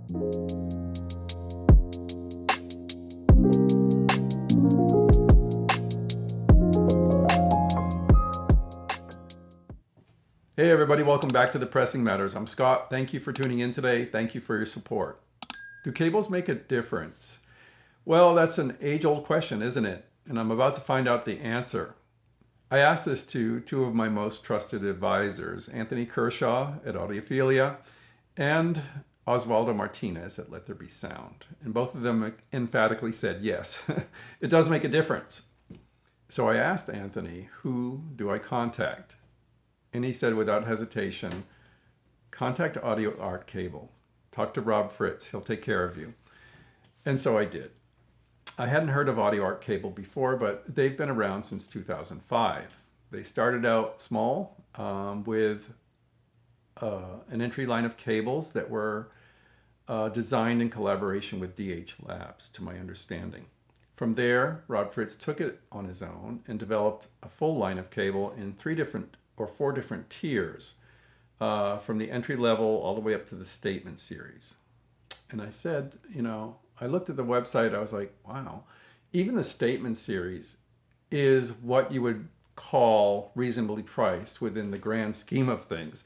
Hey everybody, welcome back to The Pressing Matters. I'm Scott. Thank you for tuning in today. Thank you for your support. Do cables make a difference? Well, that's an age-old question, isn't it? And I'm about to find out the answer. I asked this to two of my most trusted advisors, Anthony Kershaw at Audiophilia and Osvaldo Martinez at Let There Be Sound. And both of them emphatically said yes, it does make a difference. So I asked Anthony, who do I contact? And he said without hesitation, contact Audio Art Cable. Talk to Rob Fritz, he'll take care of you. And so I did. I hadn't heard of Audio Art Cable before, but they've been around since 2005. They started out small with an entry line of cables that were designed in collaboration with DH Labs, to my understanding. From there, Rob Fritz took it on his own and developed a full line of cable in four different tiers, from the entry level all the way up to the statement series. And I said, I looked at the website, I was like, wow, even the statement series is what you would call reasonably priced within the grand scheme of things.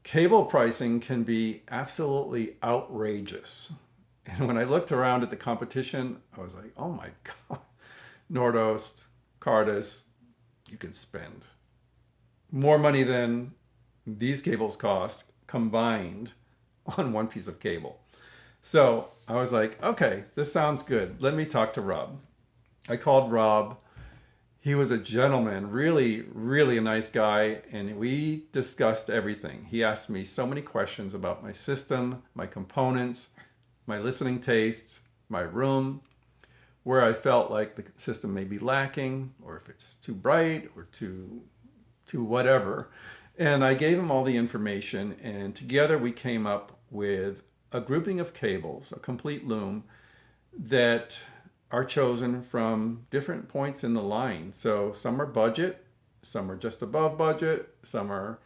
Cable pricing can be absolutely outrageous. And when I looked around at the competition, I was like, oh my God, Nordost, Cardus, you can spend more money than these cables cost combined on one piece of cable. So I was like, okay, this sounds good. Let me talk to Rob. I called Rob. He was a gentleman, really, really a nice guy. And we discussed everything. He asked me so many questions about my system, my components, my listening tastes, my room, where I felt like the system may be lacking, or if it's too bright or too whatever. And I gave him all the information, and together we came up with a grouping of cables, a complete loom, that are chosen from different points in the line. So some are budget, some are just above budget, some are,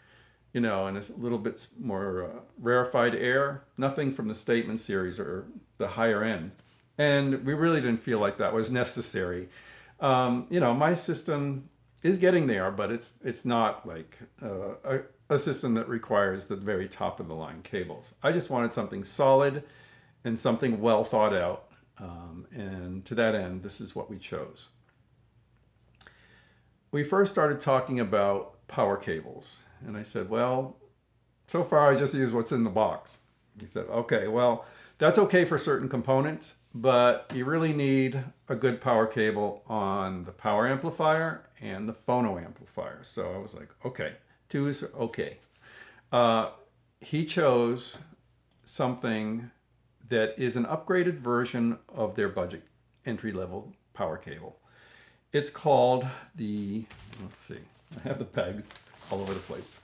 in a little bit more rarefied air, nothing from the statement series or the higher end. And we really didn't feel like that was necessary. My system is getting there, but it's not like a system that requires the very top of the line cables. I just wanted something solid and something well thought out. And to that end, this is what we chose. We first started talking about power cables. And I said, well, so far I just use what's in the box. He said, okay, well, that's okay for certain components, but you really need a good power cable on the power amplifier and the phono amplifier. So I was like, okay, 2 is okay. He chose something that is an upgraded version of their budget entry-level power cable. It's called let's see, I have the pegs all over the place.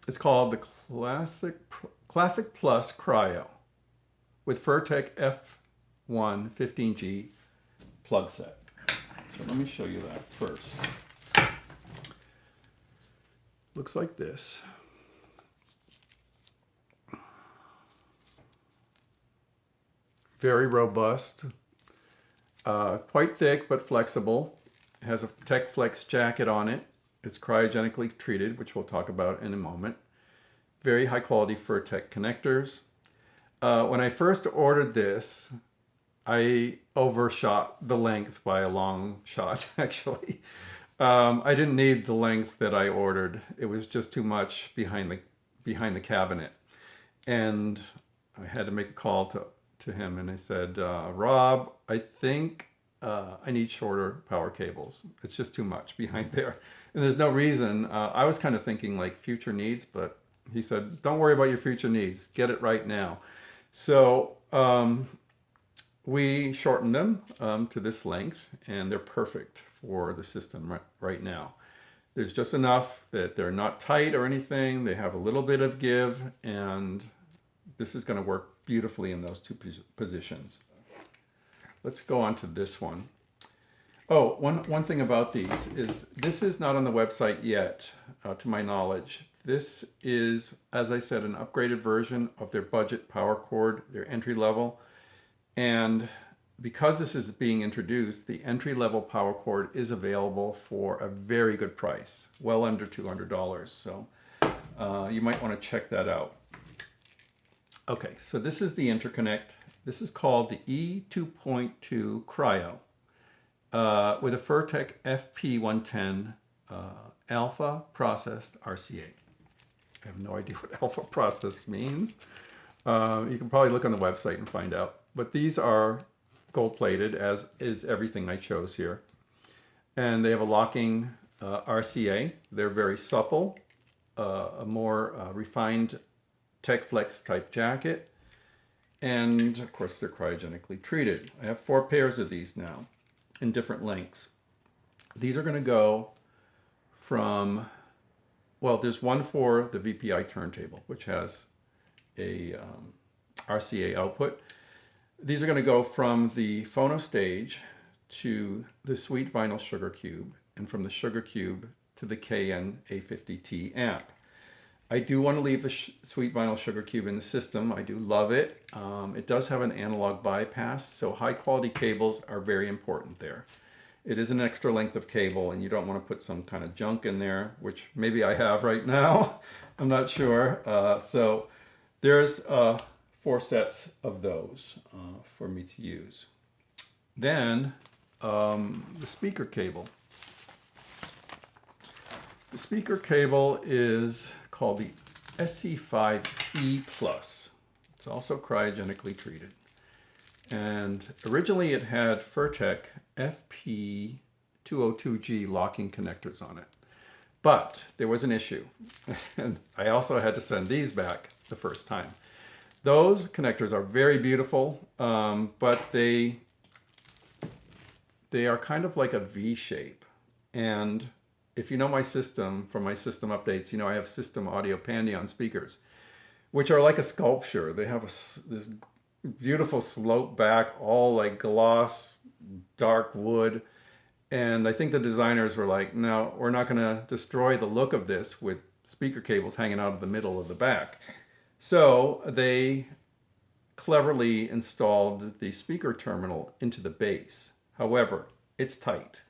It's called the Classic Plus Cryo with Furtech F1 15G plug set. So let me show you that first. Looks like this. Very robust, quite thick but flexible. It has a Tech Flex jacket on it. It's cryogenically treated, which we'll talk about in a moment. Very high quality Furtech connectors. When I first ordered this, I overshot the length by a long shot, actually. I didn't need the length that I ordered. It was just too much behind the cabinet. And I had to make a call to him, and I said, Rob, I think I need shorter power cables. It's just too much behind there. And there's no reason. I was kind of thinking like future needs, but he said, don't worry about your future needs. Get it right now. So we shortened them to this length, and they're perfect for the system right now. There's just enough that they're not tight or anything. They have a little bit of give, and this is going to work beautifully in those two positions. Let's go on to this one. Oh, one thing about these is this is not on the website yet, to my knowledge. This is, as I said, an upgraded version of their budget power cord, their entry level. And because this is being introduced, the entry level power cord is available for a very good price, well under $200. So you might want to check that out. Okay, so this is the Interconnect. This is called the E2.2 Cryo with a Furtech FP110 alpha processed RCA. I have no idea what alpha processed means. You can probably look on the website and find out. But these are gold plated, as is everything I chose here. And they have a locking RCA. They're very supple, a more refined TechFlex type jacket. And of course, they're cryogenically treated. I have 4 pairs of these now in different lengths. These are going to go from, well, there's one for the VPI turntable, which has a RCA output. These are going to go from the phono stage to the sweet vinyl sugar cube, and from the sugar cube to the KN A50T amp. I do want to leave the sweet vinyl sugar cube in the system. I do love it. It does have an analog bypass, so high quality cables are very important there. It is an extra length of cable, and you don't want to put some kind of junk in there, which maybe I have right now. I'm not sure. So there's 4 sets of those for me to use. Then the speaker cable. The speaker cable is called the SC5E+. It's also cryogenically treated. And originally it had Furtech FP202G locking connectors on it. But there was an issue. And I also had to send these back the first time. Those connectors are very beautiful, but they are kind of like a V shape. And if you know my system, from my system updates, you know I have system audio Pandion speakers, which are like a sculpture. They have this beautiful slope back, all like gloss, dark wood. And I think the designers were like, no, we're not going to destroy the look of this with speaker cables hanging out of the middle of the back. So they cleverly installed the speaker terminal into the base. However, it's tight.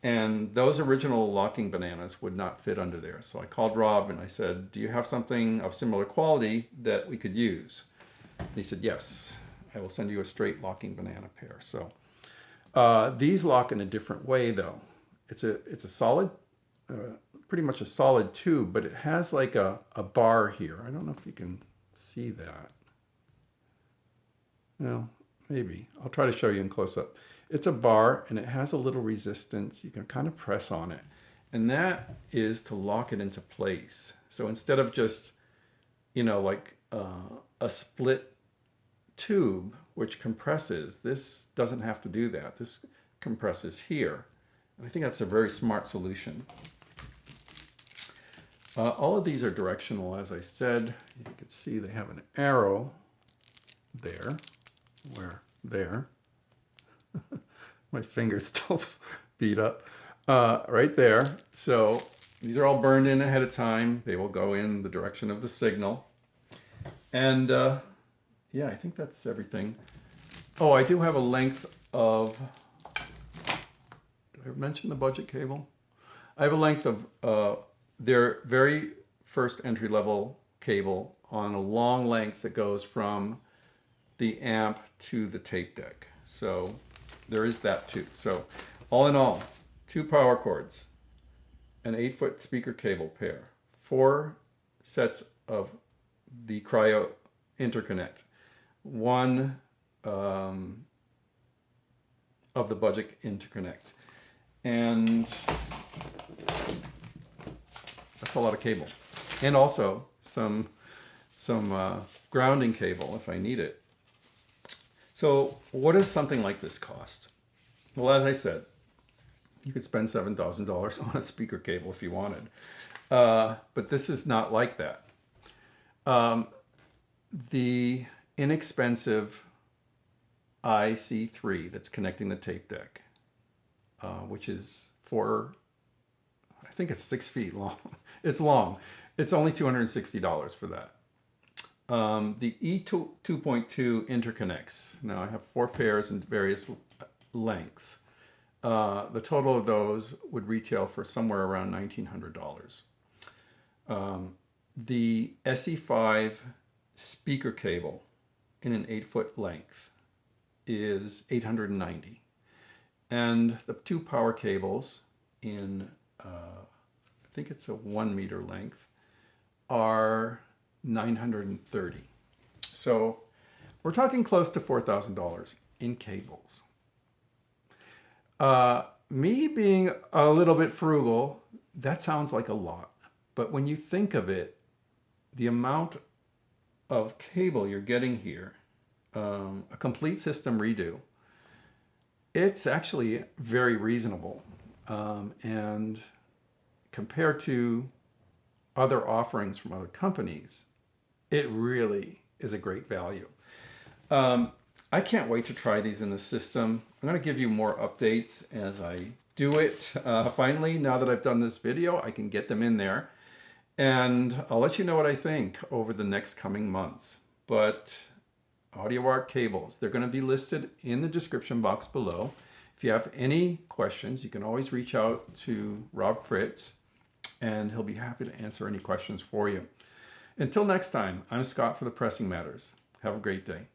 And those original locking bananas would not fit under there. So I called Rob and I said, do you have something of similar quality that we could use? And he said, yes, I will send you a straight locking banana pair. So these lock in a different way though. It's a solid, pretty much a solid tube, but it has like a bar here. I don't know if you can see that. No, maybe. I'll try to show you in close up. It's a bar and it has a little resistance. You can kind of press on it. And that is to lock it into place. So instead of just, you know, like a split tube, which compresses, this doesn't have to do that. This compresses here. And I think that's a very smart solution. All of these are directional, as I said. You can see they have an arrow there, there. My finger's still beat up. Right there. So these are all burned in ahead of time. They will go in the direction of the signal. And yeah, I think that's everything. Oh, I do have a length of, did I mention the budget cable? I have a length of their very first entry-level cable on a long length that goes from the amp to the tape deck. So there is that too. So all in all, 2 power cords, an 8-foot speaker cable pair, 4 sets of the Cryo Interconnect, 1 of the budget Interconnect, and that's a lot of cable. And also some grounding cable if I need it. So what does something like this cost? Well, as I said, you could spend $7,000 on a speaker cable if you wanted. But this is not like that. The inexpensive IC3 that's connecting the tape deck, which is I think it's 6 feet long. It's long. It's only $260 for that. The E2.2 Interconnects. Now I have 4 pairs in various lengths. The total of those would retail for somewhere around $1,900. The SE5 speaker cable in an 8-foot length is $890. And the 2 power cables in, I think it's a 1 meter length, are $930. So we're talking close to $4,000 in cables. Me being a little bit frugal, that sounds like a lot. But when you think of it, the amount of cable you're getting here, a complete system redo, it's actually very reasonable. And compared to other offerings from other companies, it really is a great value. I can't wait to try these in the system. I'm going to give you more updates as I do it. Finally, now that I've done this video, I can get them in there. And I'll let you know what I think over the next coming months. But AudioArt cables, they're going to be listed in the description box below. If you have any questions, you can always reach out to Rob Fritz, and he'll be happy to answer any questions for you. Until next time, I'm Scott for the Pressing Matters. Have a great day.